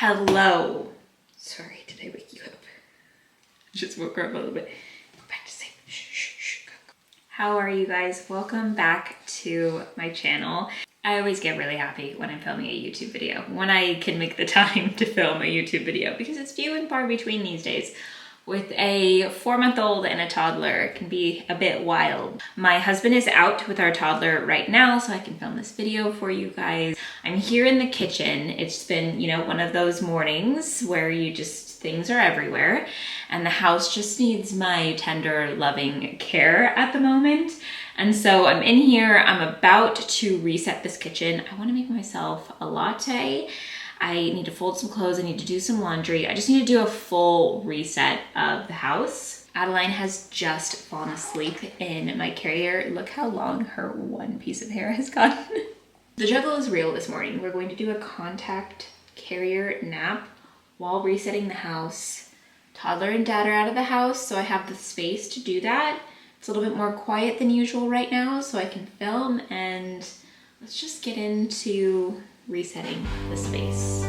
Hello. Sorry, did I wake you up? Just woke her up a little bit. Go back to sleep. Shh, shh, shh. Go. How are you guys? Welcome back to my channel. I always get really happy when I'm filming a YouTube video, when I can make the time to film a YouTube video, because it's few and far between these days. With a 4-month-old and a toddler, it can be a bit wild. My husband is out with our toddler right now, so I can film this video for you guys. I'm here in the kitchen. It's been, one of those mornings where things are everywhere, and the house just needs my tender, loving care at the moment. And so I'm in here, I'm about to reset this kitchen. I wanna make myself a latte. I need to fold some clothes, I need to do some laundry. I just need to do a full reset of the house. Adeline has just fallen asleep in my carrier. Look how long her one piece of hair has gotten. The juggle is real this morning. We're going to do a contact carrier nap while resetting the house. Toddler and dad are out of the house, so I have the space to do that. It's a little bit more quiet than usual right now, so I can film, and let's just get into resetting the space.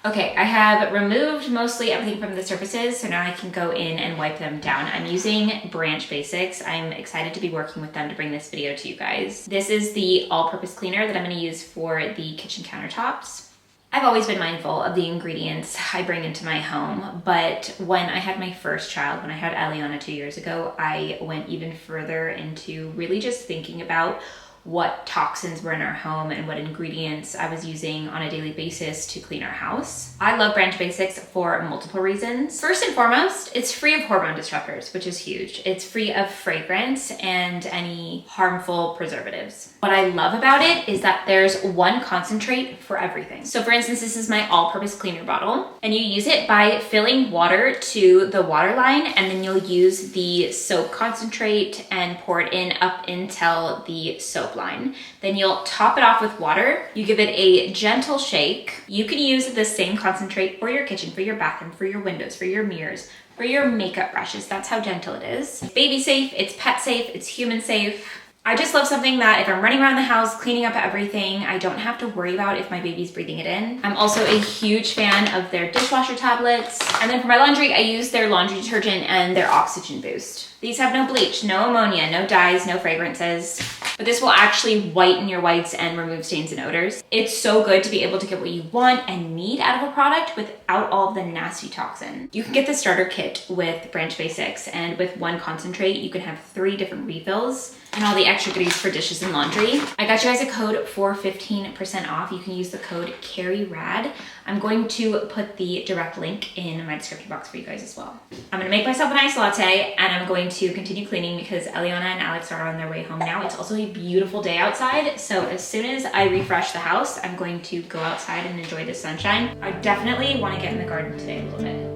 Okay, I have removed mostly everything from the surfaces, so now I can go in and wipe them down. I'm using Branch Basics. I'm excited to be working with them to bring this video to you guys. This is the all-purpose cleaner that I'm gonna use for the kitchen countertops. I've always been mindful of the ingredients I bring into my home, but when I had my first child, when I had Eliana 2 years ago, I went even further into really just thinking about what toxins were in our home and what ingredients I was using on a daily basis to clean our house. I love Branch Basics for multiple reasons. First and foremost, it's free of hormone disruptors, which is huge. It's free of fragrance and any harmful preservatives. What I love about it is that there's one concentrate for everything. So for instance, this is my all-purpose cleaner bottle, and you use it by filling water to the water line, and then you'll use the soap concentrate and pour it in up until the soap line. Then you'll top it off with water. You give it a gentle shake. You can use the same concentrate for your kitchen, for your bathroom, for your windows, for your mirrors, for your makeup brushes. That's how gentle it is. It's baby safe, it's pet safe, it's human safe. I just love something that if I'm running around the house, cleaning up everything, I don't have to worry about if my baby's breathing it in. I'm also a huge fan of their dishwasher tablets. And then for my laundry, I use their laundry detergent and their oxygen boost. These have no bleach, no ammonia, no dyes, no fragrances. But this will actually whiten your whites and remove stains and odors. It's so good to be able to get what you want and need out of a product without all of the nasty toxin. You can get the starter kit with Branch Basics, and with one concentrate, you can have 3 different refills and all the extra goodies for dishes and laundry. I got you guys a code for 15% off. You can use the code CARRYRAD. I'm going to put the direct link in my description box for you guys as well. I'm gonna make myself a nice latte, and I'm going to continue cleaning because Eliana and Alex are on their way home now. It's also a beautiful day outside, so as soon as I refresh the house, I'm going to go outside and enjoy the sunshine. I definitely wanna get in the garden today a little bit.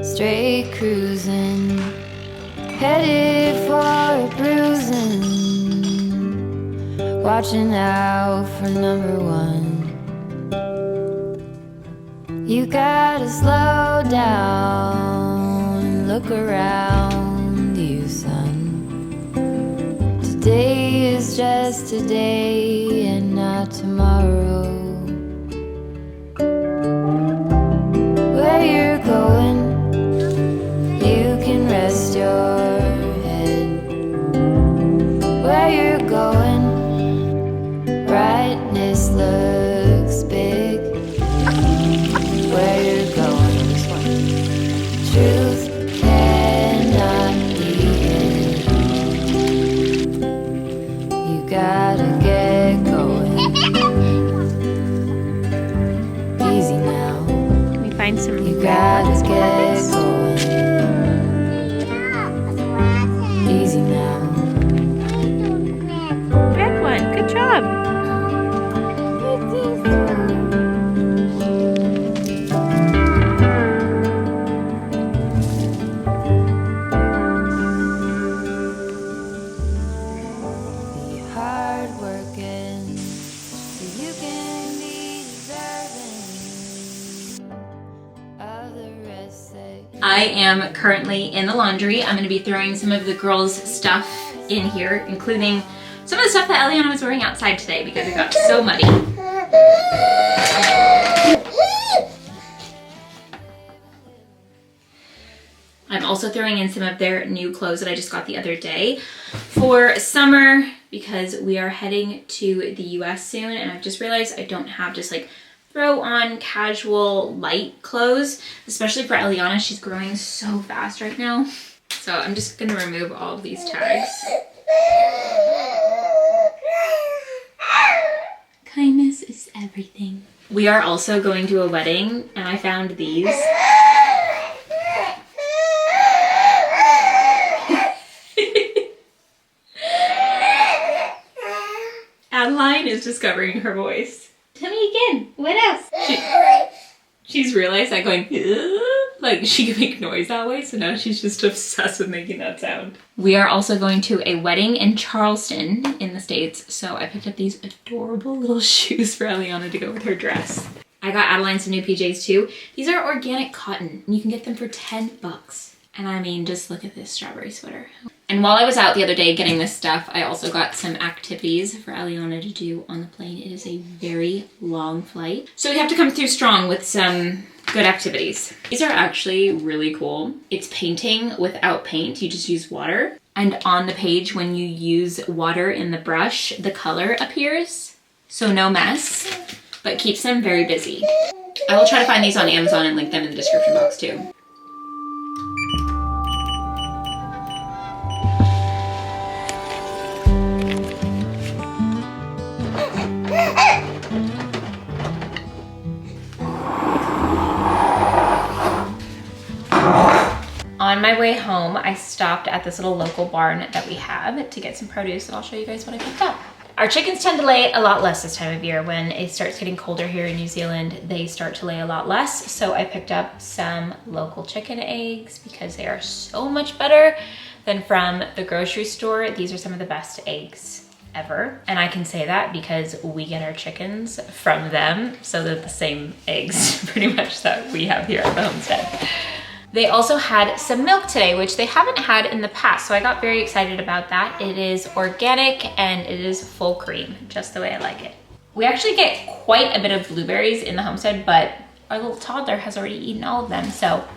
Straight cruising, headed for a bruising, watching out for number 1. You gotta slow down, look around you, son. Today is just today and not tomorrow. Where you're going, you can rest your head. Where you're going, brightness looks big. Where you're going, truth cannot be hid. You gotta get going. I am currently in the laundry. I'm gonna be throwing some of the girls' stuff in here, including some of the stuff that Eliana was wearing outside today because it got so muddy. I'm also throwing in some of their new clothes that I just got the other day for summer because we are heading to the US soon, and I've just realized I don't have just like throw on casual light clothes, especially for Eliana. She's growing so fast right now. So I'm just gonna remove all of these tags. Kindness is everything. We are also going to a wedding, and I found these. Adeline is discovering her voice. Tell me again, what else? She's realized that going, like she can make noise that way, so now she's just obsessed with making that sound. We are also going to a wedding in Charleston in the States, so I picked up these adorable little shoes for Eliana to go with her dress. I got Adeline some new PJs too. These are organic cotton, and you can get them for 10 bucks. And I mean, just look at this strawberry sweater. And while I was out the other day getting this stuff, I also got some activities for Eliana to do on the plane. It is a very long flight, so we have to come through strong with some good activities. These are actually really cool. It's painting without paint. You just use water. And on the page, when you use water in the brush, the color appears. So no mess, but keeps them very busy. I will try to find these on Amazon and link them in the description box too. On my way home, I stopped at this little local barn that we have to get some produce, and I'll show you guys what I picked up. Our chickens tend to lay a lot less this time of year. When it starts getting colder here in New Zealand, they start to lay a lot less. So I picked up some local chicken eggs because they are so much better than from the grocery store. These are some of the best eggs ever. And I can say that because we get our chickens from them. So they're the same eggs pretty much that we have here at the homestead. They also had some milk today, which they haven't had in the past, so I got very excited about that. It is organic and it is full cream, just the way I like it. We actually get quite a bit of blueberries in the homestead, but our little toddler has already eaten all of them, so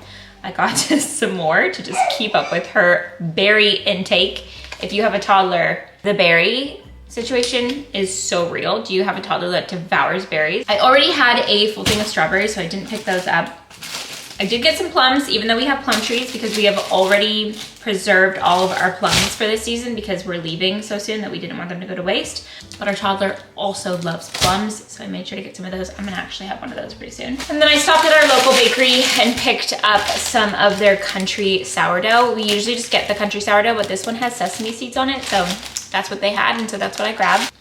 I got some more to just keep up with her berry intake. If you have a toddler, the berry situation is so real. Do you have a toddler that devours berries? I already had a full thing of strawberries, so I didn't pick those up. I did get some plums, even though we have plum trees, because we have already preserved all of our plums for this season because we're leaving so soon that we didn't want them to go to waste. But our toddler also loves plums, so I made sure to get some of those. I'm gonna actually have one of those pretty soon. And then I stopped at our local bakery and picked up some of their country sourdough. We usually just get the country sourdough, but this one has sesame seeds on it, so that's what they had, and so that's what I grabbed.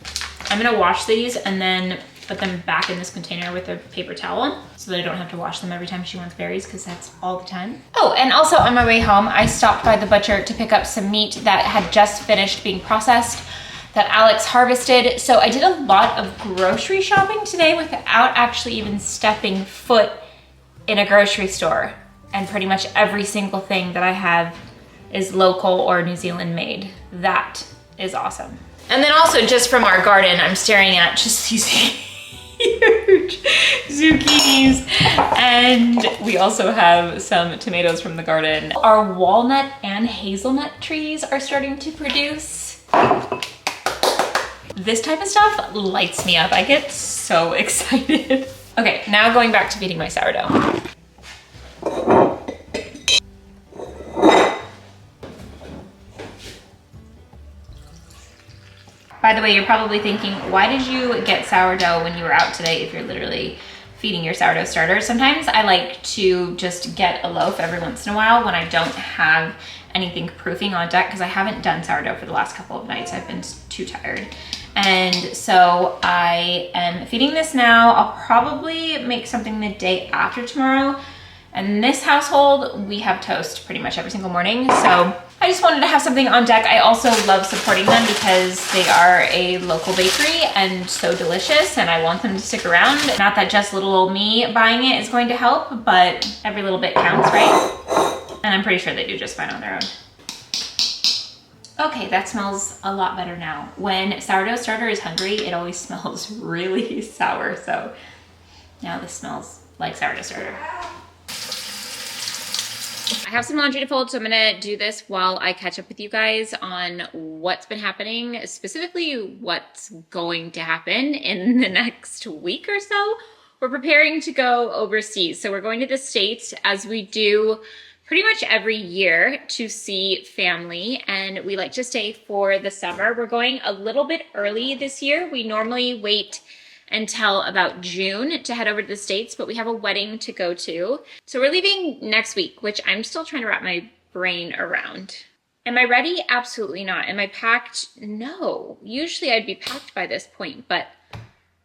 I'm gonna wash these and then put them back in this container with a paper towel so that I don't have to wash them every time she wants berries, because that's all the time. Oh, and also on my way home, I stopped by the butcher to pick up some meat that had just finished being processed that Alex harvested. So I did a lot of grocery shopping today without actually even stepping foot in a grocery store. And pretty much every single thing that I have is local or New Zealand made. That is awesome. And then also just from our garden, I'm staring at just these huge zucchinis, and we also have some tomatoes from the garden. Our walnut and hazelnut trees are starting to produce. This type of stuff lights me up. I get so excited. Okay, now going back to feeding my sourdough. By the way, you're probably thinking, why did you get sourdough when you were out today if you're literally feeding your sourdough starter? Sometimes I like to just get a loaf every once in a while when I don't have anything proofing on deck, because I haven't done sourdough for the last couple of nights. I've been too tired. And so I am feeding this now. I'll probably make something the day after tomorrow And in this household, we have toast pretty much every single morning. So I just wanted to have something on deck. I also love supporting them because they are a local bakery and so delicious, and I want them to stick around. Not that just little old me buying it is going to help, but every little bit counts, right? And I'm pretty sure they do just fine on their own. Okay, that smells a lot better now. When sourdough starter is hungry, it always smells really sour. So now this smells like sourdough starter. I have some laundry to fold, so I'm gonna do this while I catch up with you guys on what's been happening, specifically what's going to happen in the next week or so. We're preparing to go overseas. So we're going to the States, as we do pretty much every year, to see family, and we like to stay for the summer. We're going a little bit early this year. We normally wait until about June to head over to the States, but we have a wedding to go to. So we're leaving next week, which I'm still trying to wrap my brain around. Am I ready? Absolutely not. Am I packed? No. Usually I'd be packed by this point, but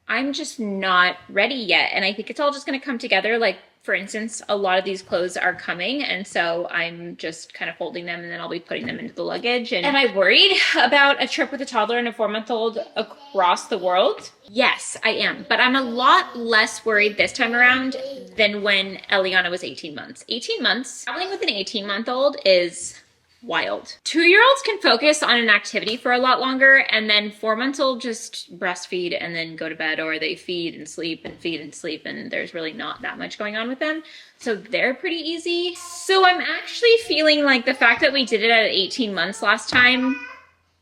I'm just not ready yet. And I think it's all just gonna come together. Like, for instance, a lot of these clothes are coming, and so I'm just kind of folding them and then I'll be putting them into the luggage. And am I worried about a trip with a toddler and a 4-month-old across the world? Yes, I am. But I'm a lot less worried this time around than when Eliana was 18 months. 18 months, traveling with an 18-month-old is wild. 2-year-olds can focus on an activity for a lot longer, and then 4-months-old just breastfeed and then go to bed, or they feed and sleep, and there's really not that much going on with them. So they're pretty easy. So I'm actually feeling like the fact that we did it at 18 months last time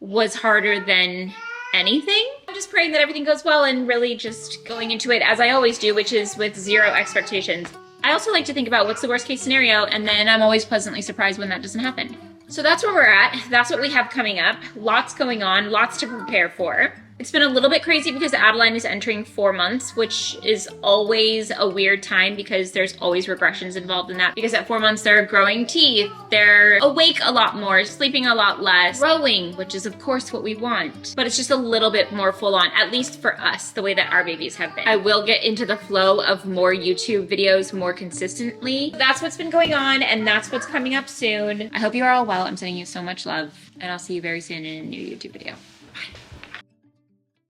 was harder than anything. I'm just praying that everything goes well and really just going into it as I always do, which is with 0 expectations. I also like to think about what's the worst case scenario, and then I'm always pleasantly surprised when that doesn't happen. So that's where we're at. That's what we have coming up. Lots going on, lots to prepare for. It's been a little bit crazy because Adeline is entering 4 months, which is always a weird time because there's always regressions involved in that. Because at 4 months, they're growing teeth, they're awake a lot more, sleeping a lot less, growing, which is of course what we want. But it's just a little bit more full on, at least for us, the way that our babies have been. I will get into the flow of more YouTube videos more consistently. That's what's been going on, and that's what's coming up soon. I hope you are all well. I'm sending you so much love, and I'll see you very soon in a new YouTube video.